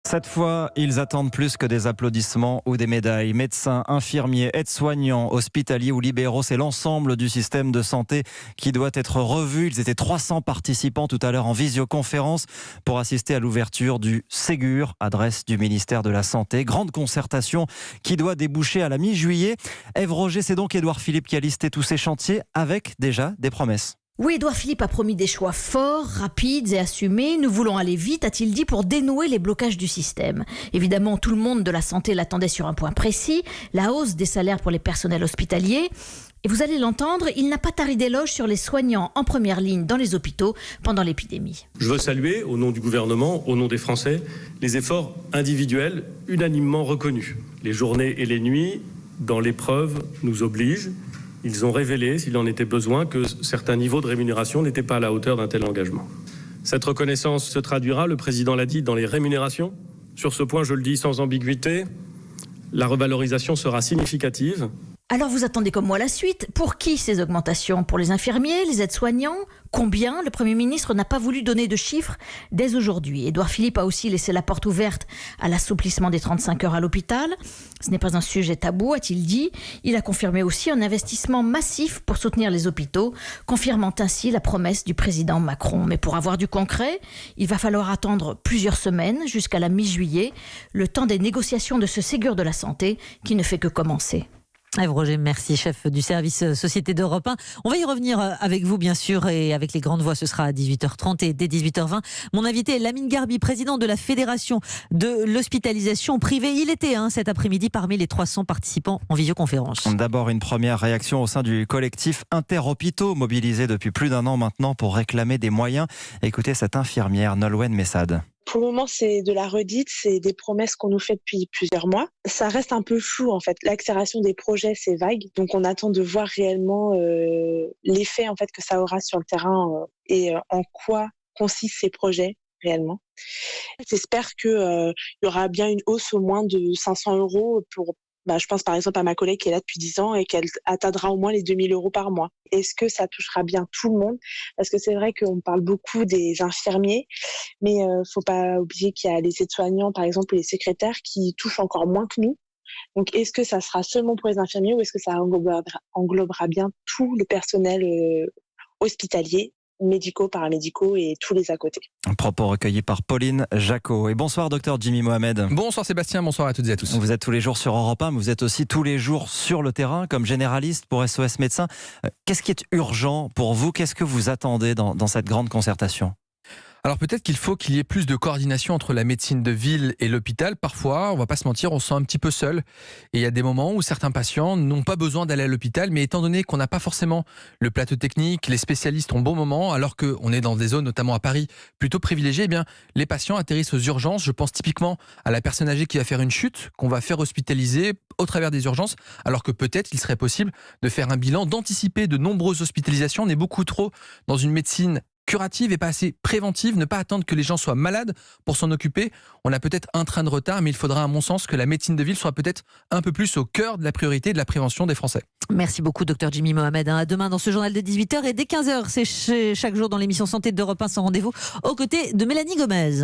Cette fois, ils attendent plus que des applaudissements ou des médailles. Médecins, infirmiers, aides-soignants, hospitaliers ou libéraux, c'est l'ensemble du système de santé qui doit être revu. Ils étaient 300 participants tout à l'heure en visioconférence pour assister à l'ouverture du Ségur, adresse du ministère de la Santé. Grande concertation qui doit déboucher à la mi-juillet. Ève Roger, c'est donc Édouard Philippe qui a listé tous ces chantiers avec déjà des promesses. Oui, Édouard Philippe a promis des choix forts, rapides et assumés. Nous voulons aller vite, a-t-il dit, pour dénouer les blocages du système. Évidemment, tout le monde de la santé l'attendait sur un point précis, la hausse des salaires pour les personnels hospitaliers. Et vous allez l'entendre, il n'a pas tari d'éloges sur les soignants en première ligne dans les hôpitaux pendant l'épidémie. Je veux saluer, au nom du gouvernement, au nom des Français, les efforts individuels unanimement reconnus. Les journées et les nuits, dans l'épreuve, nous obligent. Ils ont révélé, s'il en était besoin, que certains niveaux de rémunération n'étaient pas à la hauteur d'un tel engagement. Cette reconnaissance se traduira, le président l'a dit, dans les rémunérations. Sur ce point, je le dis sans ambiguïté, la revalorisation sera significative. Alors vous attendez comme moi la suite. Pour qui ces augmentations ? Pour les infirmiers, les aides-soignants ? Combien ? Le Premier ministre n'a pas voulu donner de chiffres dès aujourd'hui. Édouard Philippe a aussi laissé la porte ouverte à l'assouplissement des 35 heures à l'hôpital. Ce n'est pas un sujet tabou, a-t-il dit. Il a confirmé aussi un investissement massif pour soutenir les hôpitaux, confirmant ainsi la promesse du président Macron. Mais pour avoir du concret, il va falloir attendre plusieurs semaines jusqu'à la mi-juillet, le temps des négociations de ce Ségur de la santé qui ne fait que commencer. Ève Roger, merci, chef du service Société d'Europe 1. On va y revenir avec vous, bien sûr, et avec les grandes voix, ce sera à 18h30 et dès 18h20. Mon invité est Lamine Garbi, président de la Fédération de l'hospitalisation privée. Il était cet après-midi parmi les 300 participants en visioconférence. D'abord, une première réaction au sein du collectif Interhôpitaux, mobilisé depuis plus d'un an maintenant pour réclamer des moyens. Écoutez cette infirmière, Nolwenn Messad. Pour le moment, c'est de la redite, c'est des promesses qu'on nous fait depuis plusieurs mois. Ça reste un peu flou, en fait. L'accélération des projets, c'est vague. Donc, on attend de voir réellement l'effet en fait, que ça aura sur le terrain et en quoi consistent ces projets réellement. J'espère qu'il y aura bien une hausse au moins de 500 € pour... je pense par exemple à ma collègue qui est là depuis 10 ans et qu'elle atteindra au moins les 2 000 € par mois. Est-ce que ça touchera bien tout le monde ? Parce que c'est vrai qu'on parle beaucoup des infirmiers, mais faut pas oublier qu'il y a les aides-soignants, par exemple, ou les secrétaires qui touchent encore moins que nous. Donc, est-ce que ça sera seulement pour les infirmiers ou est-ce que ça englobera bien tout le personnel hospitalier, médicaux, paramédicaux et tous les à côté. Propos recueillis par Pauline Jacot. Et bonsoir docteur Jimmy Mohamed. Bonsoir Sébastien, bonsoir à toutes et à tous. Vous êtes tous les jours sur Europe 1, mais vous êtes aussi tous les jours sur le terrain comme généraliste pour SOS Médecins. Qu'est-ce qui est urgent pour vous ? Qu'est-ce que vous attendez dans cette grande concertation ? Alors peut-être qu'il faut qu'il y ait plus de coordination entre la médecine de ville et l'hôpital. Parfois, on va pas se mentir, on se sent un petit peu seul. Et il y a des moments où certains patients n'ont pas besoin d'aller à l'hôpital, mais étant donné qu'on n'a pas forcément le plateau technique, les spécialistes ont bon moment, alors qu'on est dans des zones, notamment à Paris, plutôt privilégiées, eh bien, les patients atterrissent aux urgences. Je pense typiquement à la personne âgée qui va faire une chute, qu'on va faire hospitaliser au travers des urgences, alors que peut-être il serait possible de faire un bilan, d'anticiper de nombreuses hospitalisations. On est beaucoup trop dans une médecine curative et pas assez préventive, ne pas attendre que les gens soient malades pour s'en occuper. On a peut-être un train de retard, mais il faudra à mon sens que la médecine de ville soit peut-être un peu plus au cœur de la priorité de la prévention des Français. Merci beaucoup docteur Jimmy Mohamed. À demain dans ce journal de 18h et dès 15h, c'est chaque jour dans l'émission Santé d'Europe 1 sans rendez-vous aux côtés de Mélanie Gomez.